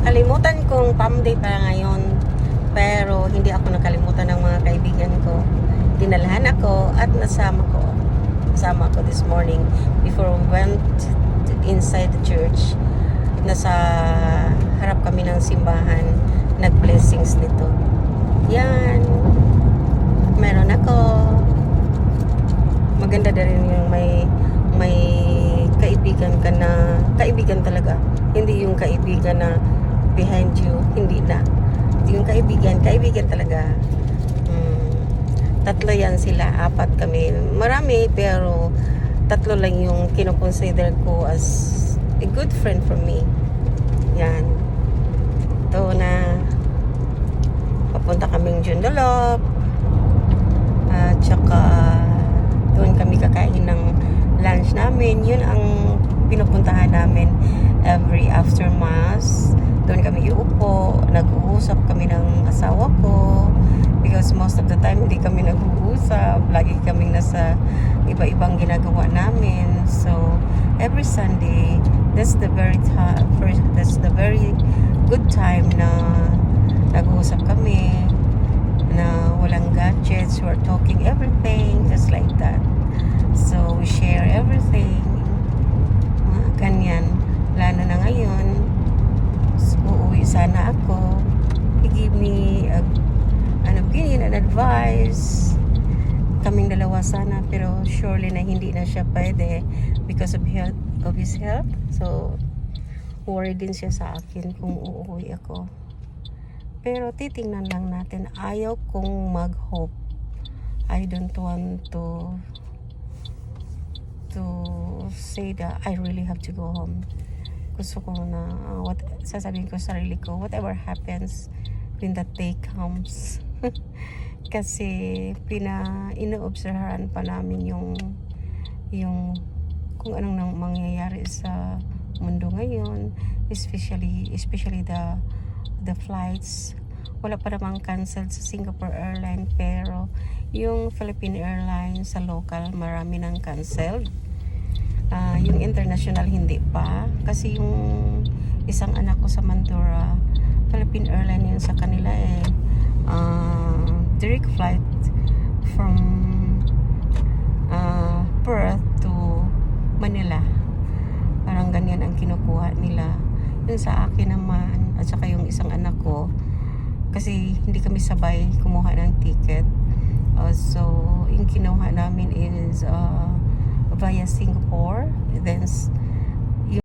nakalimutan kong prom day para ngayon. Pero hindi ako nakalimutan ng mga kaibigan ko. Dinalhan ako at nasama ko this morning before we went inside the church. Nasa harap kami ng simbahan, nag-blessings nito. Yan. Meron ako. Maganda na rin yung may kaibigan ka na, kaibigan talaga. Hindi yung kaibigan na behind you, hindi na. Yung kaibigan talaga. Tatlo yan sila, apat kami. Marami, pero tatlo lang yung kinoconsider ko as a good friend for me. Yan. Ito na papunta kaming Joondalup. At saka doon kami kakain ng lunch namin. Yun ang pinupuntahan namin every after mass. Doon kami iupo, nag-uusap kami ng asawa ko. Because most of the time hindi kami nag-uusap, lagi kaming nasa iba-ibang ginagawa namin. So every Sunday, that's the very good time na nag-uusap kami, na walang gadgets, we're talking everything just like that. So we share everything, ganyan. Lalo na ngayon, uuwi sana ako. He give me an opinion and advice. Kaming dalawa sana, pero surely na hindi na siya pwede because of his health. So worried din siya sa akin kung uuwi ako. Pero titingnan lang natin. Ayaw kong mag-hope. I don't want to say that I really have to go home. Gusto ko na sasabihin ko sa sarili ko, whatever happens when that day comes. Kasi inoobserbahan pa namin yung kung anong nang mangyayari sa mundo ngayon, especially the flights. Wala pa namang canceled sa Singapore Airlines, pero yung Philippine Airlines sa local marami nang canceled. Yung international hindi pa, kasi yung isang anak ko sa Mandurah, Philippine Airlines yun sa kanila direct flight from Perth to Manila. Parang ganyan ang kinukuha nila. Yun sa akin naman, at saka yung isang anak ko, kasi hindi kami sabay kumuha ng ticket. So yung kinuha namin is via Singapore, then